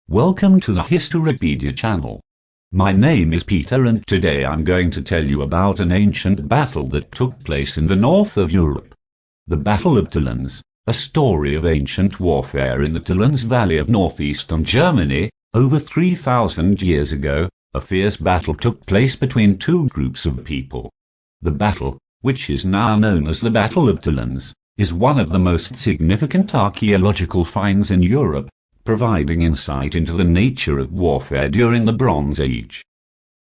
Welcome to the Historypedia channel. My name is Peter and today I'm going to tell you about an ancient battle that took place in the north of Europe. The Battle of Tollense, a story of ancient warfare in the Tollense Valley of northeastern Germany. Over 3,000 years ago, a fierce battle took place between two groups of people. The battle, which is now known as the Battle of Tollense, is one of the most significant archaeological finds in Europe, providing insight into the nature of warfare during the Bronze Age.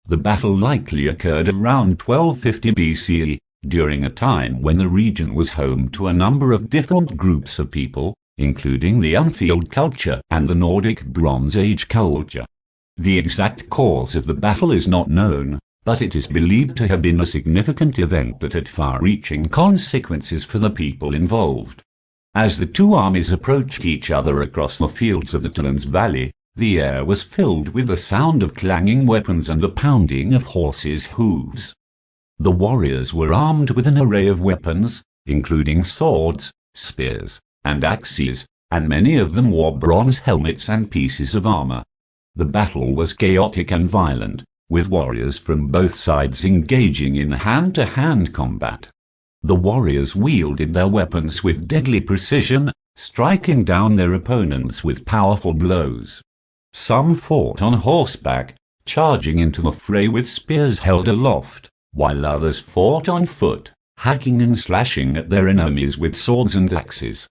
The battle likely occurred around 1250 BCE, during a time when the region was home to a number of different groups of people, including the Unfield culture and the Nordic Bronze Age culture. The exact cause of the battle is not known, but it is believed to have been a significant event that had far-reaching consequences for the people involved. As the two armies approached each other across the fields of the Tollense Valley, the air was filled with the sound of clanging weapons and the pounding of horses' hooves. The warriors were armed with an array of weapons, including swords, spears, and axes, and many of them wore bronze helmets and pieces of armor. The battle was chaotic and violent, with warriors from both sides engaging in hand-to-hand combat. The warriors wielded their weapons with deadly precision, striking down their opponents with powerful blows. Some fought on horseback, charging into the fray with spears held aloft, while others fought on foot, hacking and slashing at their enemies with swords and axes.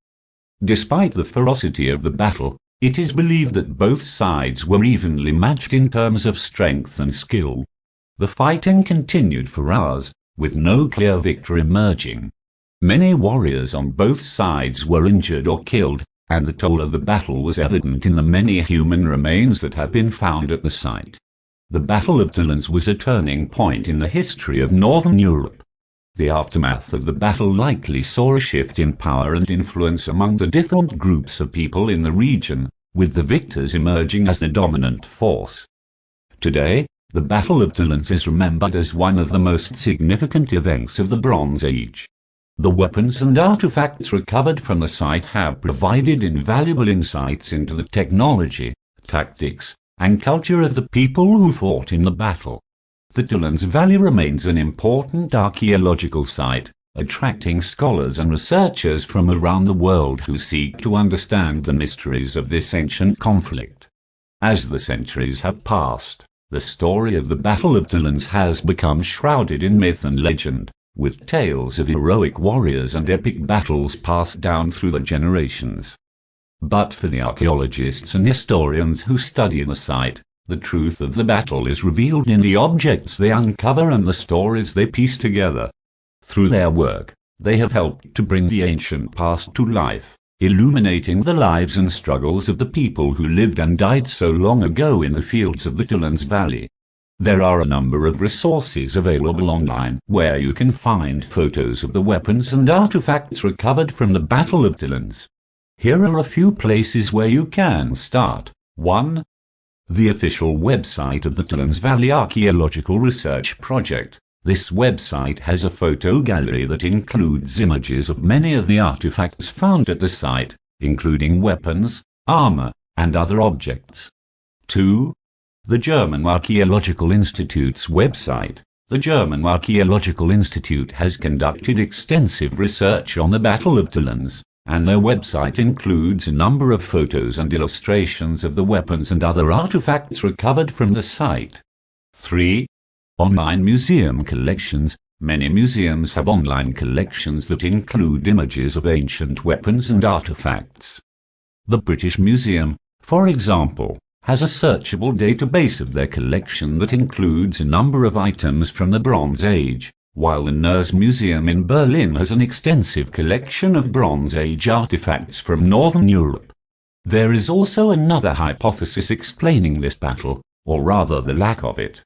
Despite the ferocity of the battle, it is believed that both sides were evenly matched in terms of strength and skill. The fighting continued for hours, with no clear victor emerging. Many warriors on both sides were injured or killed, and the toll of the battle was evident in the many human remains that have been found at the site. The Battle of Tollense was a turning point in the history of Northern Europe. The aftermath of the battle likely saw a shift in power and influence among the different groups of people in the region, with the victors emerging as the dominant force. Today, the Battle of Tollense is remembered as one of the most significant events of the Bronze Age. The weapons and artifacts recovered from the site have provided invaluable insights into the technology, tactics, and culture of the people who fought in the battle. The Tollense Valley remains an important archaeological site, attracting scholars and researchers from around the world who seek to understand the mysteries of this ancient conflict. As the centuries have passed, the story of the Battle of Tollense has become shrouded in myth and legend, with tales of heroic warriors and epic battles passed down through the generations. But for the archaeologists and historians who study the site, the truth of the battle is revealed in the objects they uncover and the stories they piece together. Through their work, they have helped to bring the ancient past to life, illuminating the lives and struggles of the people who lived and died so long ago in the fields of the Tollense Valley. There are a number of resources available online where you can find photos of the weapons and artifacts recovered from the Battle of Tollense. Here are a few places where you can start. 1. The official website of the Tollense Valley Archaeological Research Project. This website has a photo gallery that includes images of many of the artifacts found at the site, including weapons, armor, and other objects. 2. The German Archaeological Institute's website. The German Archaeological Institute has conducted extensive research on the Battle of Tollense, and their website includes a number of photos and illustrations of the weapons and other artifacts recovered from the site. 3. Online museum collections. Many museums have online collections that include images of ancient weapons and artifacts. The British Museum, for example, has a searchable database of their collection that includes a number of items from the Bronze Age, while the Nurse Museum in Berlin has an extensive collection of Bronze Age artifacts from Northern Europe. There is also another hypothesis explaining this battle, or rather the lack of it.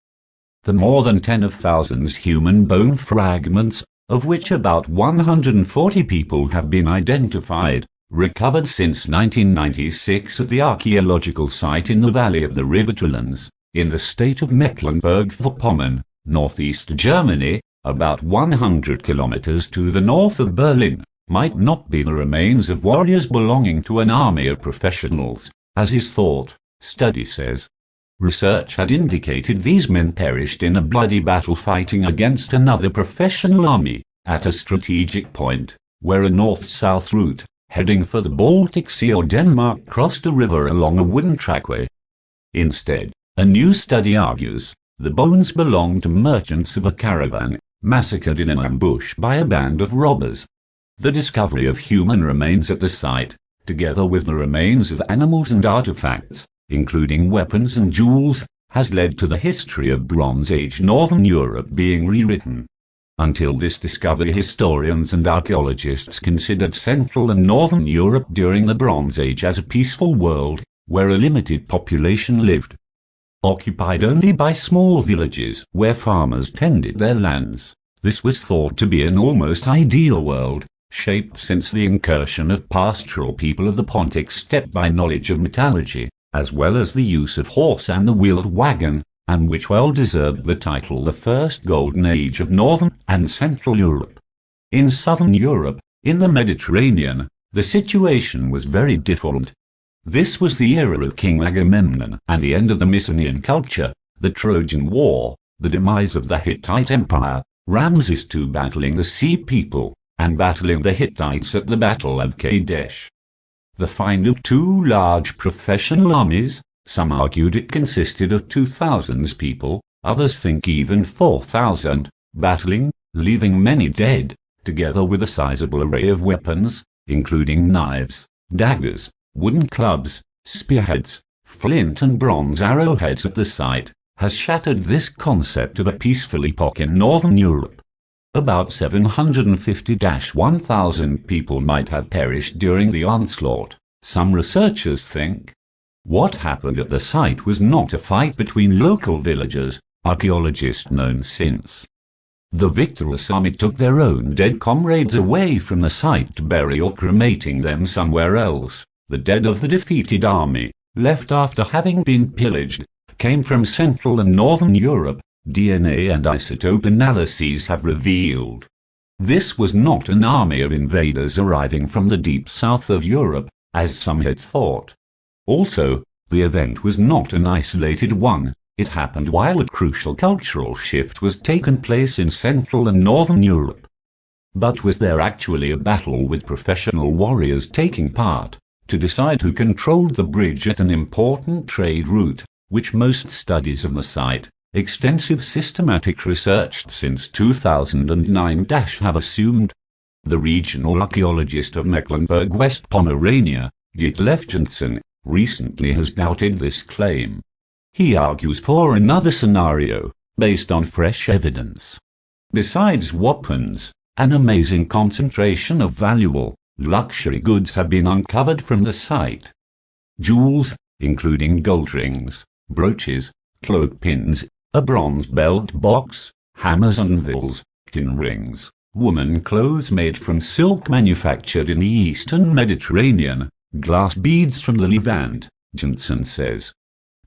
The more than 10,000 human bone fragments, of which about 140 people have been identified, recovered since 1996 at the archaeological site in the valley of the River Tollense, in the state of Mecklenburg-Vorpommern, northeast Germany, about 100 kilometers to the north of Berlin, might not be the remains of warriors belonging to an army of professionals, as is thought, study says. Research had indicated these men perished in a bloody battle fighting against another professional army, at a strategic point, where a north-south route, heading for the Baltic Sea or Denmark, crossed a river along a wooden trackway. Instead, a new study argues, the bones belonged to merchants of a caravan, massacred in an ambush by a band of robbers. The discovery of human remains at the site, together with the remains of animals and artifacts, including weapons and jewels, has led to the history of Bronze Age Northern Europe being rewritten. Until this discovery, historians and archaeologists considered Central and Northern Europe during the Bronze Age as a peaceful world, where a limited population lived, occupied only by small villages where farmers tended their lands. This was thought to be an almost ideal world, shaped since the incursion of pastoral people of the Pontic steppe by knowledge of metallurgy, as well as the use of horse and the wheeled wagon, and which well deserved the title the First Golden Age of Northern and Central Europe. In Southern Europe, in the Mediterranean, the situation was very different. This was the era of King Agamemnon and the end of the Mycenaean culture, the Trojan War, the demise of the Hittite Empire, Ramses II battling the Sea People, and battling the Hittites at the Battle of Kadesh. The find of two large professional armies, some argued it consisted of 2,000 people, others think even 4,000, battling, leaving many dead, together with a sizable array of weapons, including knives, daggers, wooden clubs, spearheads, flint and bronze arrowheads at the site, has shattered this concept of a peaceful epoch in Northern Europe. About 750-1,000 people might have perished during the onslaught, some researchers think. What happened at the site was not a fight between local villagers, archaeologists known since. The victorious army took their own dead comrades away from the site to bury or cremating them somewhere else. The dead of the defeated army, left after having been pillaged, came from Central and Northern Europe, DNA and isotope analyses have revealed. This was not an army of invaders arriving from the deep south of Europe, as some had thought. Also, the event was not an isolated one, it happened while a crucial cultural shift was taking place in Central and Northern Europe. But was there actually a battle with professional warriors taking part, to decide who controlled the bridge at an important trade route, which most studies of the site, extensive systematic research since 2009 have assumed? The regional archaeologist of Mecklenburg-West Pomerania, Detlef Janssen, recently has doubted this claim. He argues for another scenario, based on fresh evidence. Besides weapons, an amazing concentration of valuable, luxury goods have been uncovered from the site. Jewels, including gold rings, brooches, cloak pins, a bronze belt box, hammers and anvils, tin rings, woman clothes made from silk manufactured in the Eastern Mediterranean, glass beads from the Levant, Janssen says.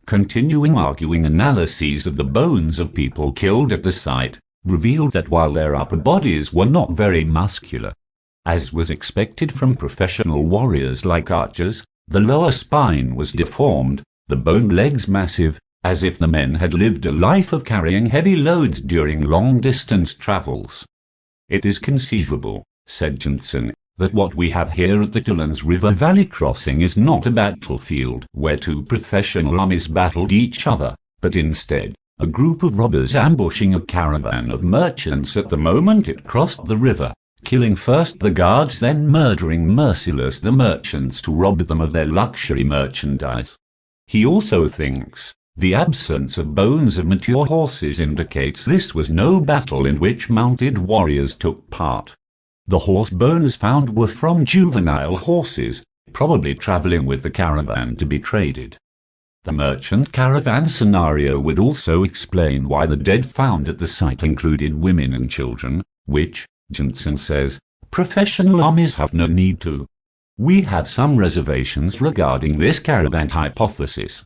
Continuing arguing analyses of the bones of people killed at the site revealed that while their upper bodies were not very muscular, as was expected from professional warriors like archers, the lower spine was deformed, the bone legs massive, as if the men had lived a life of carrying heavy loads during long-distance travels. It is conceivable, said Janssen, that what we have here at the Tollense River Valley crossing is not a battlefield where two professional armies battled each other, but instead, a group of robbers ambushing a caravan of merchants at the moment it crossed the river, killing first the guards, then murdering merciless the merchants to rob them of their luxury merchandise. He also thinks the absence of bones of mature horses indicates this was no battle in which mounted warriors took part. The horse bones found were from juvenile horses, probably traveling with the caravan to be traded. The merchant caravan scenario would also explain why the dead found at the site included women and children, which, Janssen says, professional armies have no need to. We have some reservations regarding this caravan hypothesis.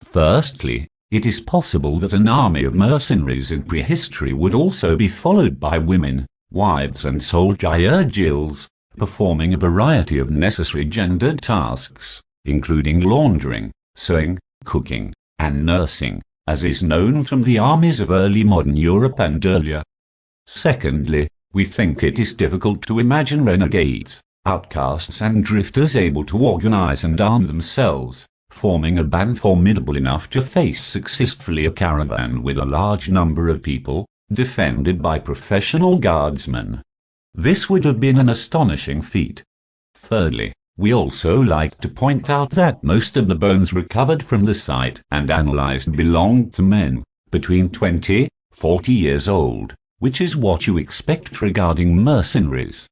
Firstly, it is possible that an army of mercenaries in prehistory would also be followed by women, wives and soldiers, performing a variety of necessary gendered tasks, including laundering, sewing, cooking, and nursing, as is known from the armies of early modern Europe and earlier. Secondly, we think it is difficult to imagine renegades, outcasts and drifters able to organize and arm themselves, forming a band formidable enough to face successfully a caravan with a large number of people, defended by professional guardsmen. This would have been an astonishing feat. Thirdly, we also like to point out that most of the bones recovered from the site and analyzed belonged to men between 20–40 years old, which is what you expect regarding mercenaries.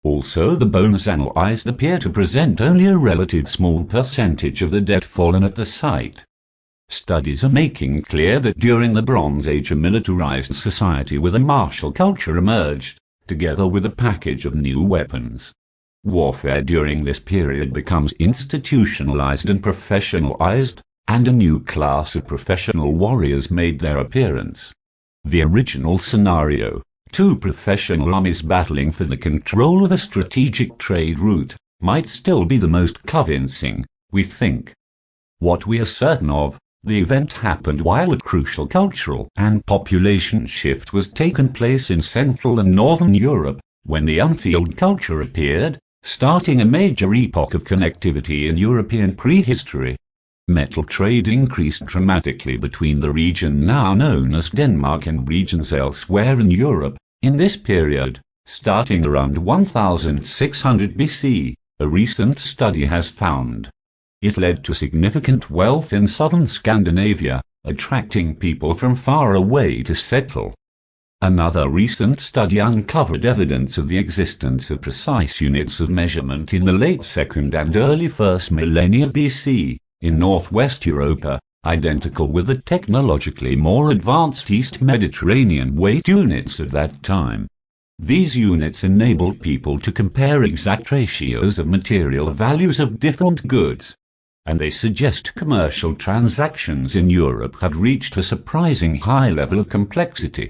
Also, the bones analyzed appear to present only a relative small percentage of the dead fallen at the site. Studies are making clear that during the Bronze Age a militarized society with a martial culture emerged, together with a package of new weapons. Warfare during this period becomes institutionalized and professionalized, and a new class of professional warriors made their appearance. The original scenario, two professional armies battling for the control of a strategic trade route, might still be the most convincing, we think. What we are certain of, the event happened while a crucial cultural and population shift was taking place in Central and Northern Europe, when the unfield culture appeared, starting a major epoch of connectivity in European prehistory. Metal trade increased dramatically between the region now known as Denmark and regions elsewhere in Europe. In this period, starting around 1600 BC, a recent study has found. It led to significant wealth in southern Scandinavia, attracting people from far away to settle. Another recent study uncovered evidence of the existence of precise units of measurement in the late 2nd and early 1st millennia BC, in northwest Europa, identical with the technologically more advanced East Mediterranean weight units of that time. These units enabled people to compare exact ratios of material values of different goods, and they suggest commercial transactions in Europe had reached a surprising high level of complexity.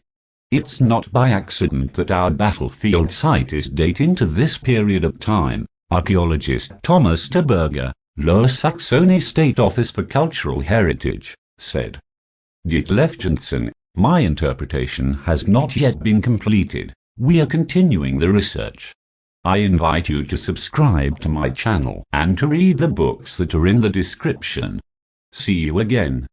It's not by accident that our battlefield site is dating to this period of time, archaeologist Thomas Terberger, Lower Saxony State Office for Cultural Heritage, said. Ditlev Jensen, my interpretation has not yet been completed. We are continuing the research. I invite you to subscribe to my channel and to read the books that are in the description. See you again.